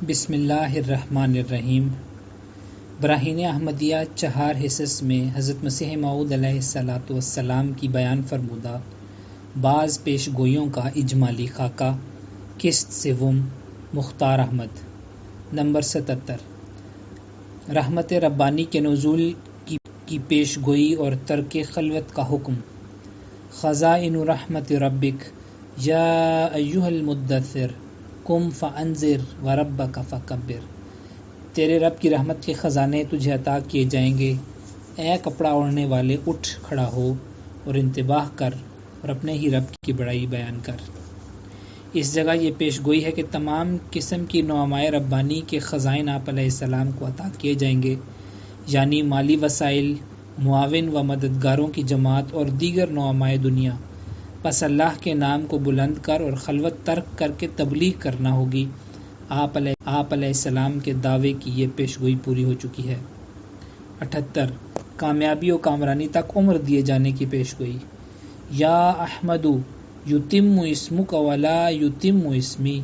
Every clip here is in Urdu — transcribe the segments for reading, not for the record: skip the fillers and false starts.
بسم اللہ الرحمن الرحیم۔ براہین احمدیہ 4 حصص میں حضرت مسیح موعود علیہ الصلاۃ والسلام کی بیان فرمودہ بعض پیش گوئیوں کا اجمالی خاکہ، قسط سوم، مختار احمد۔ نمبر 77، رحمت ربانی کے نزول کی پیش گوئی اور ترک خلوت کا حکم۔ خزائن رحمت ربک یا ایھا المدثر قم فانذر وربک فکبر۔ تیرے رب کی رحمت کے خزانے تجھے عطا کیے جائیں گے، اے کپڑا اوڑھنے والے اٹھ کھڑا ہو اور انتباہ کر اور اپنے ہی رب کی بڑائی بیان کر۔ اس جگہ یہ پیش گوئی ہے کہ تمام قسم کی نعمائے ربانی کے خزائن آپ علیہ السلام کو عطا کیے جائیں گے، یعنی مالی وسائل، معاون و مددگاروں کی جماعت اور دیگر نعمائے دنیا۔ پس اللہ کے نام کو بلند کر اور خلوت ترک کر کے تبلیغ کرنا ہوگی۔ آپ علیہ السلام کے دعوے کی یہ پیش گوئی پوری ہو چکی ہے۔ 78، کامیابی و کامرانی تک عمر دیے جانے کی پیش گوئی۔ یا احمد یتم اسمک ولا یتم اسمی۔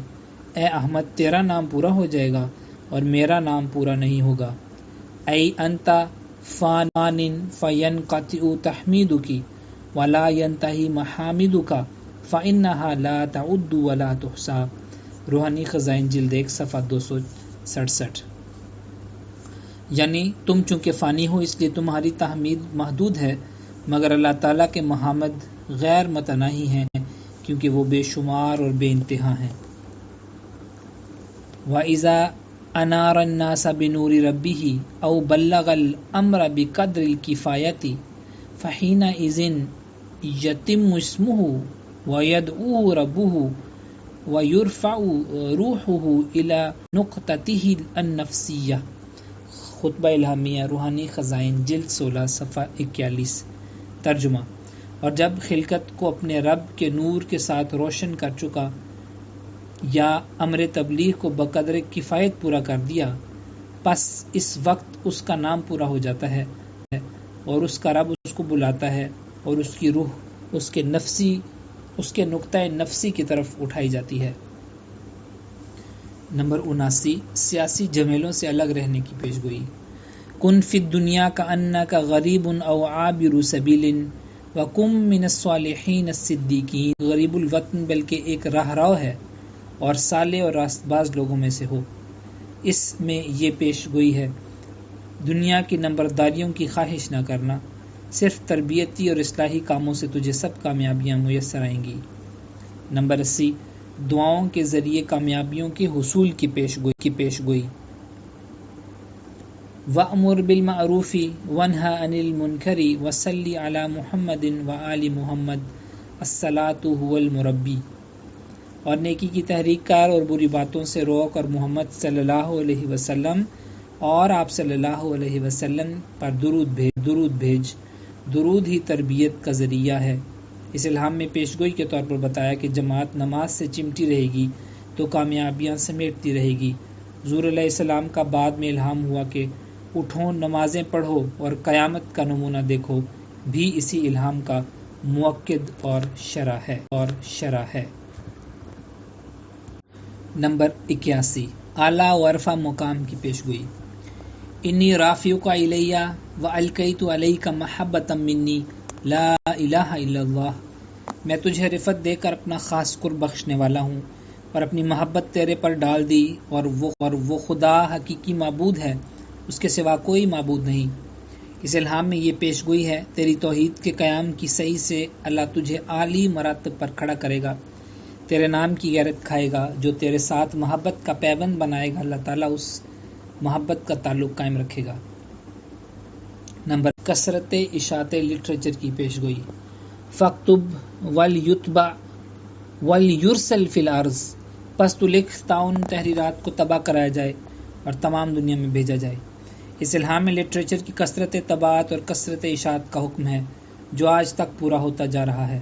اے احمد، تیرا نام پورا ہو جائے گا اور میرا نام پورا نہیں ہوگا۔ ای انت فان فینقطع تحمیدک ولا ینتہی محامدک فانہا لا تعد ولا تحصی۔ روحانی خزائن جلد 1 صفحہ 267۔ یعنی تم چونکہ فانی ہو اس لیے تمہاری تحمید محدود ہے، مگر اللہ تعالیٰ کے محامد غیر متناہی ہیں کیونکہ وہ بے شمار اور بے انتہا ہیں۔ وَإِذَا أَنَارَ النَّاسَ بِنُورِ رَبِّهِ أَوْ بَلَّغَ الْأَمْرَ بِقَدْرِ الْكِفَایَةِ فَحِینَئِذٍ یتم اسمہ وَیدعوہ ربہ وَیرفع روحہ إِلَى نقطتہ النفسیہ۔ خطبہ الہامیہ، روحانی خزائن، جلد 16 صفحہ 41۔ ترجمہ: اور جب خلقت کو اپنے رب کے نور کے ساتھ روشن کر چکا یا امر تبلیغ کو بقدر کفایت پورا کر دیا، پس اس وقت اس کا نام پورا ہو جاتا ہے اور اس کا رب اس کو بلاتا ہے اور اس کی روح اس کے نقطہ نفسی کی طرف اٹھائی جاتی ہے۔ نمبر 79، سیاسی جھمیلوں سے الگ رہنے کی پیش گوئی۔ کن فی الدنیا کأنک غریب او عابر سبیل وکن من الصالحین الصدیقین۔ غریب الوطن بلکہ ایک راہ رو ہے اور صالح اور راست باز لوگوں میں سے ہو۔ اس میں یہ پیش گوئی ہے دنیا کی نمبرداریوں کی خواہش نہ کرنا، صرف تربیتی اور اصلاحی کاموں سے تجھے سب کامیابیاں میسر آئیں گی۔ نمبر 80، دعاؤں کے ذریعے کامیابیوں کے حصول کی پیش گوئی۔ وَأْمُرْ بِالْمَعْرُوفِ وَانْهَ عَنِ الْمُنْكَرِ وَصَلِّ عَلَى مُحَمَّدٍ وَآلِ مُحَمَّدٍ الصَّلَاةُ هُوَ الْمُرَبِّي۔ اور نیکی کی تحریک کر اور بری باتوں سے روک اور محمد صلی اللہ علیہ وسلم اور آپ صلی اللہ علیہ وسلم پر درود بھیج۔ درود ہی تربیت کا ذریعہ ہے۔ اس الہام میں پیش گوئی کے طور پر بتایا کہ جماعت نماز سے چمٹی رہے گی تو کامیابیاں سمیٹتی رہے گی۔ حضور علیہ السلام کا بعد میں الہام ہوا کہ اٹھو، نمازیں پڑھو اور قیامت کا نمونہ دیکھو، بھی اسی الہام کا مؤکد اور شرح ہے۔ نمبر 81، اعلیٰ و عرفہ مقام کی پیش گوئی۔ انی رافعک الی والقیت علیک محبۃ منی لا الہ الا اللہ۔ میں تجھے رفعت دے کر اپنا خاص قرب بخشنے والا ہوں اور اپنی محبت تیرے پر ڈال دی، اور وہ خدا حقیقی معبود ہے، اس کے سوا کوئی معبود نہیں۔ اس الہام میں یہ پیش گوئی ہے تیری توحید کے قیام کی صحیح سے اللہ تجھے اعلی مراتب پر کھڑا کرے گا، تیرے نام کی غیرت کھائے گا۔ جو تیرے ساتھ محبت کا پیبند بنائے گا، اللہ تعالیٰ اس محبت کا تعلق قائم رکھے گا۔ نمبر، کثرت اشاعت لٹریچر کی پیش گوئی۔ فاکتب ولیتبع ولیرسل فی الارض۔ پس تو لکھ تا ان تحریرات کو طبع کرایا جائے اور تمام دنیا میں بھیجا جائے۔ اس الہام میں لٹریچر کی کثرت طباعت اور کثرت اشاعت کا حکم ہے جو آج تک پورا ہوتا جا رہا ہے۔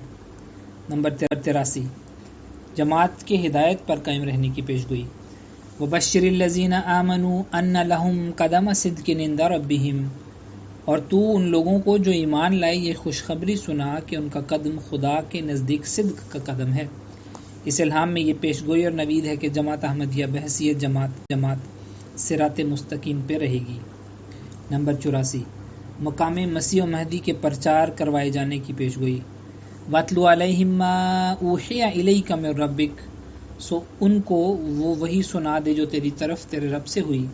نمبر 83، جماعت کے ہدایت پر قائم رہنے کی پیش گوئی۔ وَبَشِّرِ الَّذِينَ آمَنُوا أَنَّ لَهُمْ قَدَمَ صِدْقٍ عِندَ رَبِّهِمْ۔ اور تو ان لوگوں کو جو ایمان لائے یہ خوشخبری سنا کہ ان کا قدم خدا کے نزدیک صدق کا قدم ہے۔ اس الہام میں یہ پیشگوئی اور نوید ہے کہ جماعت احمدیہ بحیثیت جماعت صراط مستقیم پہ رہے گی۔ نمبر 84، مقام مسیح و مہدی کے پرچار کروائے جانے کی پیشگوئی۔ وَاتْلُ عَلَيْهِمْ مَا أُوحِيَ إِلَيْكَ مِن رَبِّكَ، سو ان کو وہ وحی سنا دے جو تیری طرف تیرے رب سے ہوئی۔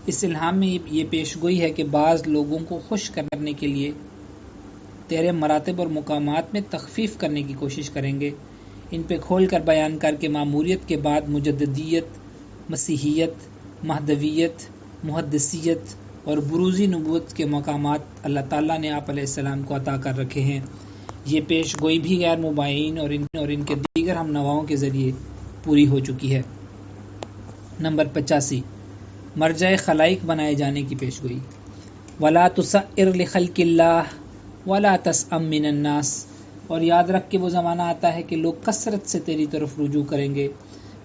اس الہام میں یہ پیشگوئی ہے کہ بعض لوگوں کو خوش کرنے کے لیے تیرے مراتب اور مقامات میں تخفیف کرنے کی کوشش کریں گے، ان پہ کھول کر بیان کر کے معموریت کے بعد مجددیت، مسیحیت، مہدویت، محدثیت اور بروزی نبوت کے مقامات اللہ تعالیٰ نے آپ علیہ السلام کو عطا کر رکھے ہیں۔ یہ پیش گوئی بھی غیر مبین اور ان کے دیگر ہم نواؤں کے ذریعے پوری ہو چکی ہے۔ نمبر 85، مرجع خلائق بنائے جانے کی پیش گوئی۔ وَلَا تُسَعِّرْ لِخَلْقِ اللَّهِ وَلَا تَسْأَمْ مِنَ النَّاسِ، اور یاد رکھ کہ وہ زمانہ آتا ہے کہ لوگ کثرت سے تیری طرف رجوع کریں گے،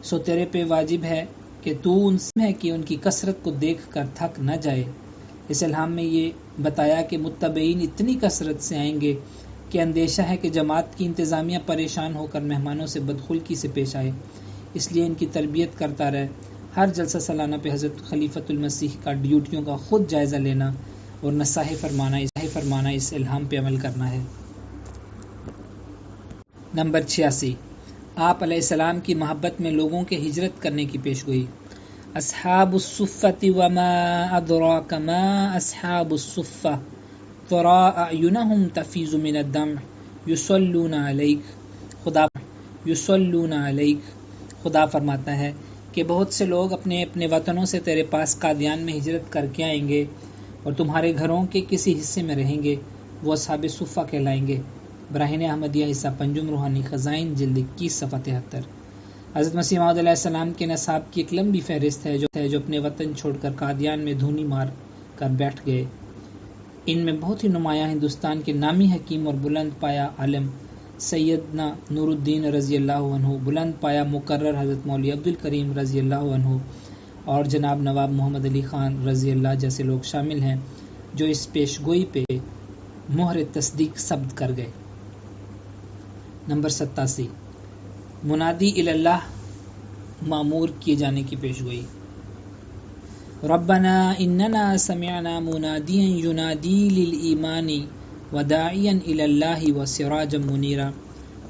سو تیرے پہ واجب ہے کہ تو ان سے ہے کہ ان کی کثرت کو دیکھ کر تھک نہ جائے۔ اس الہام میں یہ بتایا کہ متبعین اتنی کثرت سے آئیں گے کہ اندیشہ ہے کہ جماعت کی انتظامیہ پریشان ہو کر مہمانوں سے بدخلقی سے پیش آئے، اس لیے ان کی تربیت کرتا رہے۔ ہر جلسہ سالانہ پہ حضرت خلیفۃ المسیح کا ڈیوٹیوں کا خود جائزہ لینا اور نصائح فرمانا اس الہام پہ عمل کرنا ہے۔ نمبر 86، آپ علیہ السلام کی محبت میں لوگوں کے ہجرت کرنے کی پیشگوئی۔ اصحاب الصفۃ وما ادراک ما اصحاب الصفۃ ترى اعینہم تفیض من الدمع یصلون علیک۔ خدا فرماتا ہے کہ بہت سے لوگ اپنے اپنے وطنوں سے تیرے پاس قادیان میں ہجرت کر کے آئیں گے اور تمہارے گھروں کے کسی حصے میں رہیں گے، وہ اصحاب صفہ کہلائیں گے۔ براہین احمدیہ حصہ پنجم روحانی خزائن جلد 21 صفحہ 73۔ حضرت مسیح موعود علیہ السلام کے نصاب کی ایک لمبی فہرست ہے جو اپنے وطن چھوڑ کر قادیان میں دھونی مار کر بیٹھ گئے۔ ان میں بہت ہی نمایاں ہندوستان کے نامی حکیم اور بلند پایا عالم سیدنا نور الدین رضی اللہ عنہ، بلند پایا مقرر حضرت مولوی عبدالکریم رضی اللہ عنہ اور جناب نواب محمد علی خان رضی اللہ جیسے لوگ شامل ہیں جو اس پیشگوئی پہ مہر تصدیق ثبت کر گئے۔ نمبر 87، منادی اللہ معمور کیے جانے کی پیشگوئی۔ ربنا اننا سمعنا منادیا ینادی للایمان وداعیا الی اللہ وسراجا منیرا،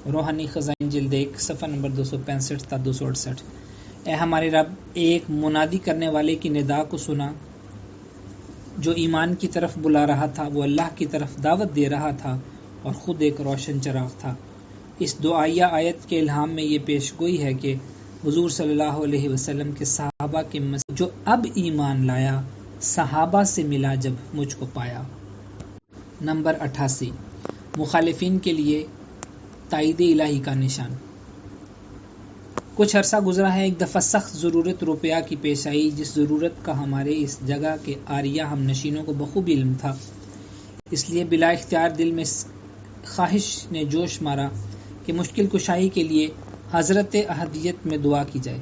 روحانی خزائن جلد 1 صفحہ نمبر 265 تا 268۔ اے ہمارے رب، ایک منادی کرنے والے کی ندا کو سنا جو ایمان کی طرف بلا رہا تھا، وہ اللہ کی طرف دعوت دے رہا تھا اور خود ایک روشن چراغ تھا۔ اس دعائیہ آیت کے الہام میں یہ پیشگوئی ہے کہ حضور صلی اللہ علیہ وسلم کے صحابہ کے جو اب ایمان لایا، صحابہ سے ملا جب مجھ کو پایا۔ نمبر 88، مخالفین کے لیے تائید الہی کا نشان۔ کچھ عرصہ گزرا ہے، ایک دفعہ سخت ضرورت روپیہ کی پیش آئی، جس ضرورت کا ہمارے اس جگہ کے آریہ ہم نشینوں کو بخوبی علم تھا، اس لیے بلا اختیار دل میں خواہش نے جوش مارا کہ مشکل کشائی کے لیے حضرت احدیت میں دعا کی جائے،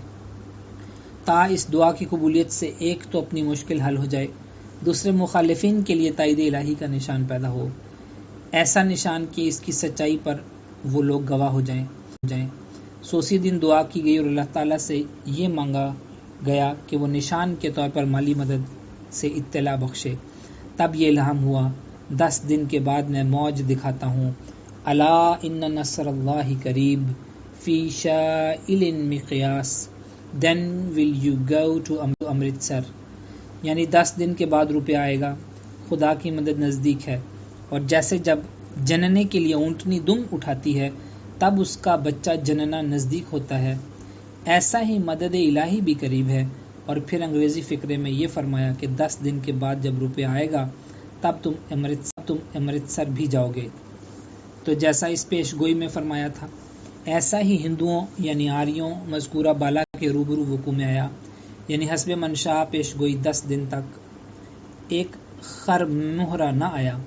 تا اس دعا کی قبولیت سے ایک تو اپنی مشکل حل ہو جائے، دوسرے مخالفین کے لیے تائید الہی کا نشان پیدا ہو، ایسا نشان کہ اس کی سچائی پر وہ لوگ گواہ ہو جائیں۔ سو اسی دن دعا کی گئی اور اللہ تعالیٰ سے یہ مانگا گیا کہ وہ نشان کے طور پر مالی مدد سے اطلاع بخشے۔ تب یہ الہام ہوا، 10 دن کے بعد میں موج دکھاتا ہوں، الا ان نصر اللہ قریب فی شائل مقیاس then will you go to Amritsar, یعنی 10 دن کے بعد روپیہ آئے گا، خدا کی مدد نزدیک ہے، اور جیسے جب جننے کے لیے اونٹنی دم اٹھاتی ہے تب اس کا بچہ جننا نزدیک ہوتا ہے، ایسا ہی مدد الہی بھی قریب ہے۔ اور پھر انگریزی فقرے میں یہ فرمایا کہ 10 دن کے بعد جب روپیہ آئے گا تب تم امرتسر بھی جاؤ گے۔ تو جیسا اس پیش گوئی میں فرمایا تھا، ایسا ہی ہندوؤں یعنی آریوں مذکورہ بالا کے روبرو وقوع میں آیا، یعنی حسب منشا پیش گوئی 10 دن تک ایک خر مہرہ نہ آیا،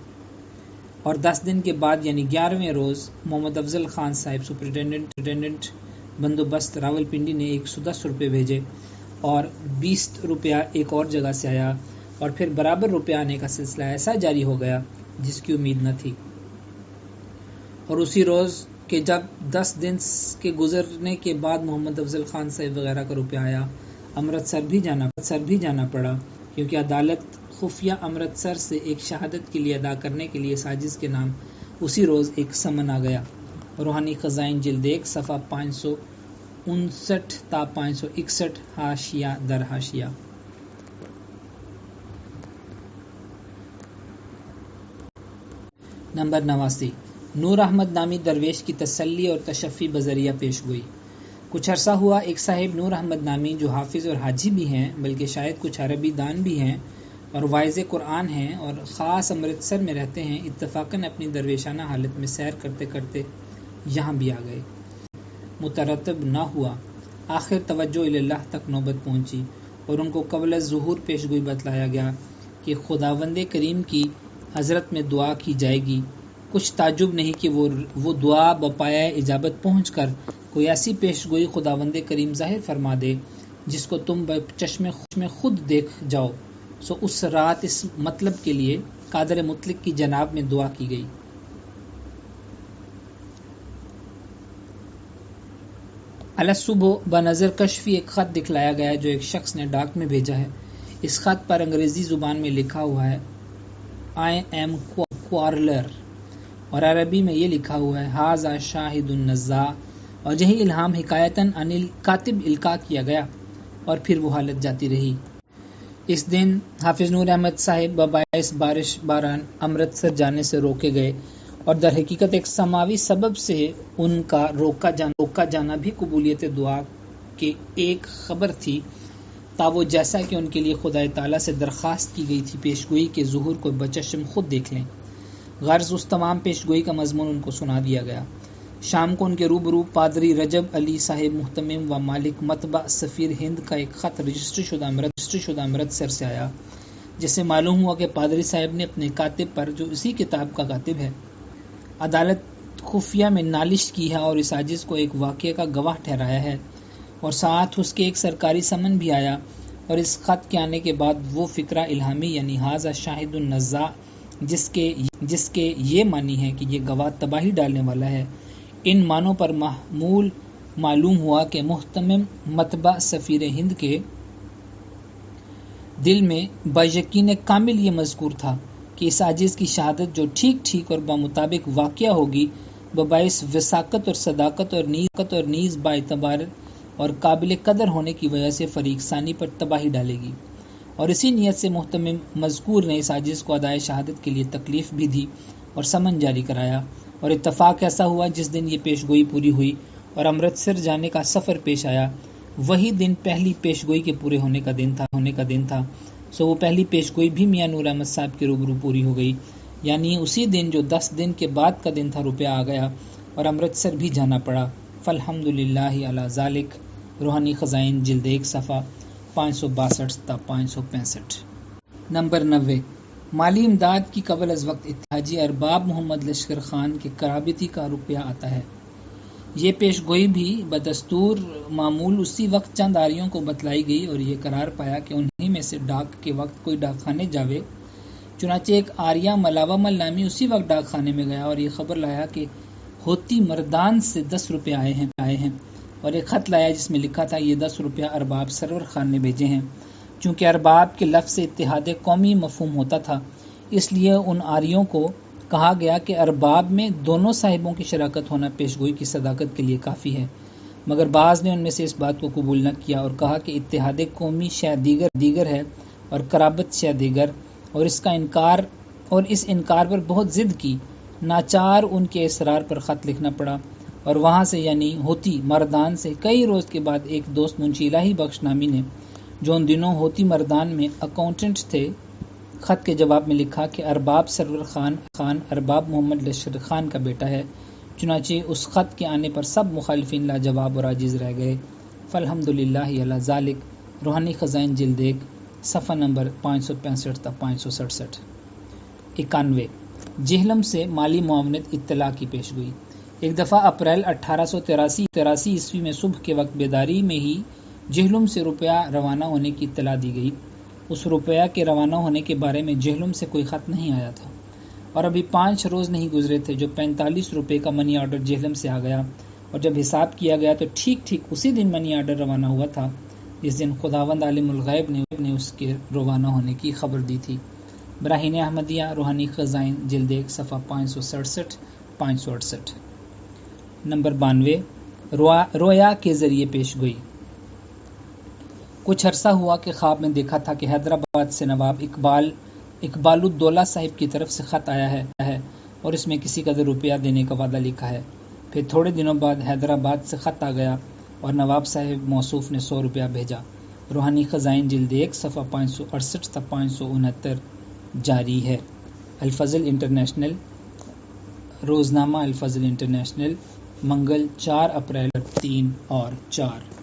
اور 10 دن کے بعد یعنی 11ویں روز محمد افضل خان صاحب سپرنٹینڈنٹ بندوبست راول پنڈی نے 110 روپے بھیجے اور 20 روپیہ ایک اور جگہ سے آیا، اور پھر برابر روپیہ آنے کا سلسلہ ایسا جاری ہو گیا جس کی امید نہ تھی، اور اسی روز کہ جب 10 دن کے گزرنے کے بعد محمد افضل خان صاحب وغیرہ کا روپیہ آیا، امرتسر بھی جانا پڑا، کیونکہ عدالت خفیہ امرتسر سے ایک شہادت کے لیے ادا کرنے کے لیے ساجد کے نام اسی روز ایک سمن آ گیا۔ روحانی خزائن جلد 1 صفحہ 559 تا 561 حاشیہ در حاشیہ۔ نمبر 89، نور احمد نامی درویش کی تسلی اور تشفی بذریعہ پیش گوئی۔ کچھ عرصہ ہوا ایک صاحب نور احمد نامی جو حافظ اور حاجی بھی ہیں، بلکہ شاید کچھ عربی دان بھی ہیں اور واعظ قرآن ہیں اور خاص امرتسر میں رہتے ہیں، اتفاقاً اپنی درویشانہ حالت میں سیر کرتے کرتے یہاں بھی آ گئے۔ مترتب نہ ہوا، آخر توجہ اللہ تک نوبت پہنچی اور ان کو قبل ظہور پیش گوئی بتلایا گیا کہ خداوند کریم کی حضرت میں دعا کی جائے گی۔ کچھ تعجب نہیں کہ وہ دعا بپایہ اجابت پہنچ کر کوئی ایسی پیش گوئی خداوند کریم ظاہر فرما دے جس کو تم بچشم خود دیکھ جاؤ۔ سو اس رات اس مطلب کے لیے قادر مطلق کی جناب میں دعا کی گئی۔ الصبح بنظر کشفی ایک خط دکھلایا گیا جو ایک شخص نے ڈاک میں بھیجا ہے۔ اس خط پر انگریزی زبان میں لکھا ہوا ہے I am quarreler، اور عربی میں یہ لکھا ہوا ہے ھذا شاہد النزاع، اور یہی الہام حکایتاً عن الکاتب القاء کیا گیا اور پھر وہ حالت جاتی رہی۔ اس دن حافظ نور احمد صاحب بباعث بارش باران امرتسر جانے سے روکے گئے، اور در حقیقت ایک سماوی سبب سے ان کا روکا جانا بھی قبولیت دعا کی ایک خبر تھی، تا وہ جیسا کہ ان کے لیے خدا تعالیٰ سے درخواست کی گئی تھی پیش گوئی کے ظہور کو بچشم خود دیکھ لیں۔ غرض اس تمام پیش گوئی کا مضمون ان کو سنا دیا گیا۔ شام کو ان کے روبرو پادری رجب علی صاحب محتمم و مالک مطبع سفیر ہند کا ایک خط رجسٹر شدہ امرتسر سے آیا، جس سے معلوم ہوا کہ پادری صاحب نے اپنے کاتب پر، جو اسی کتاب کا کاتب ہے، عدالت خفیہ میں نالش کی ہے اور اس عاجز کو ایک واقعے کا گواہ ٹھہرایا ہے، اور ساتھ اس کے ایک سرکاری سمن بھی آیا، اور اس خط کے آنے کے بعد وہ فقرہ الہامی یعنی ھذا شاہد النزاع جس کے یہ معنی ہے کہ یہ گواہ تباہی ڈالنے والا ہے، ان معنوں پر محمول معلوم ہوا کہ محتمم مطبع سفیر ہند کے دل میں بیقین کامل یہ مذکور تھا کہ اس عاجز کی شہادت جو ٹھیک اور بمطابق واقعہ ہوگی، بباعث وثاقت اور صداقت اور نیز باعتبار اور قابل قدر ہونے کی وجہ سے فریق ثانی پر تباہی ڈالے گی، اور اسی نیت سے محتمم مذکور نے اس عاجز کو ادائے شہادت کے لیے تکلیف بھی دی اور سمن جاری کرایا، اور اتفاق ایسا ہوا جس دن یہ پیش گوئی پوری ہوئی اور امرتسر جانے کا سفر پیش آیا، وہی دن پہلی پیش گوئی کے پورے ہونے کا دن تھا۔ سو وہ پہلی پیش گوئی بھی میاں نور احمد صاحب کے روبرو پوری ہو گئی، یعنی اسی دن جو 10 دن کے بعد کا دن تھا روپیہ آ گیا اور امرتسر بھی جانا پڑا۔ فالحمد للہ علی ذالک۔ روحانی خزائن جلد 1 صفحہ 562 تا 565۔ نمبر 90، مالی امداد کی قبل از وقت حاجی ارباب محمد لشکر خان کے کرابتی کا روپیہ آتا ہے۔ یہ پیش گوئی بھی بدستور معمول اسی وقت چند آریوں کو بتلائی گئی اور یہ قرار پایا کہ انہی میں سے ڈاک کے وقت کوئی ڈاک خانے جاوے۔ چنانچہ ایک آریہ ملاوہ مل نامی اسی وقت ڈاک خانے میں گیا اور یہ خبر لایا کہ ہوتی مردان سے 10 روپے آئے ہیں، اور ایک خط لایا جس میں لکھا تھا یہ 10 روپیہ ارباب سرور خان نے بھیجے ہیں۔ چونکہ ارباب کے لفظ سے اتحاد قومی مفہوم ہوتا تھا، اس لیے ان آریوں کو کہا گیا کہ ارباب میں دونوں صاحبوں کی شراکت ہونا پیش گوئی کی صداقت کے لیے کافی ہے، مگر بعض نے ان میں سے اس بات کو قبول نہ کیا اور کہا کہ اتحاد قومی شے دیگر ہے اور قرابت شے دیگر، اور اس انکار پر بہت ضد کی، ناچار ان کے اصرار پر خط لکھنا پڑا، اور وہاں سے یعنی ہوتی مردان سے کئی روز کے بعد ایک دوست منشی الہی بخش نامی نے، جو ان دنوں ہوتی مردان میں اکاؤنٹنٹ تھے، خط کے جواب میں لکھا کہ ارباب سرور خان ارباب محمد لشکر خان کا بیٹا ہے۔ چنانچہ اس خط کے آنے پر سب مخالفین لاجواب اور عاجز رہ گئے۔ فالحمد للہ علی ذالک۔ روحانی خزائن جلد 1 صفحہ نمبر 565 تا 567۔ 91، جہلم سے مالی معاونت اطلاع کی پیش گوئی۔ ایک دفعہ اپریل 1883 عیسوی میں صبح کے وقت بیداری میں ہی جہلم سے روپیہ روانہ ہونے کی اطلاع دی گئی۔ اس روپیہ کے روانہ ہونے کے بارے میں جہلم سے کوئی خط نہیں آیا تھا، اور ابھی 5 روز نہیں گزرے تھے جو 45 روپے کا منی آرڈر جہلم سے آ گیا، اور جب حساب کیا گیا تو ٹھیک اسی دن منی آرڈر روانہ ہوا تھا جس دن خداوند عالم الغیب نے اس کے روانہ ہونے کی خبر دی تھی۔ براہین احمدیہ روحانی خزائن جلد 1 صفحہ 567-568۔ نمبر 92 رویا کے ذریعے پیش گوئی۔ کچھ عرصہ ہوا کہ خواب میں دیکھا تھا کہ حیدرآباد سے نواب اقبال الدولہ صاحب کی طرف سے خط آیا ہے اور اس میں کسی قدر روپیہ دینے کا وعدہ لکھا ہے۔ پھر تھوڑے دنوں بعد حیدرآباد سے خط آ گیا اور نواب صاحب موصوف نے 100 روپیہ بھیجا۔ روحانی خزائن جلد 1 صفحہ 568 تا 569 جاری ہے۔ الفضل انٹرنیشنل، روزنامہ الفضل انٹرنیشنل، منگل 4 اپریل 3 اور 4۔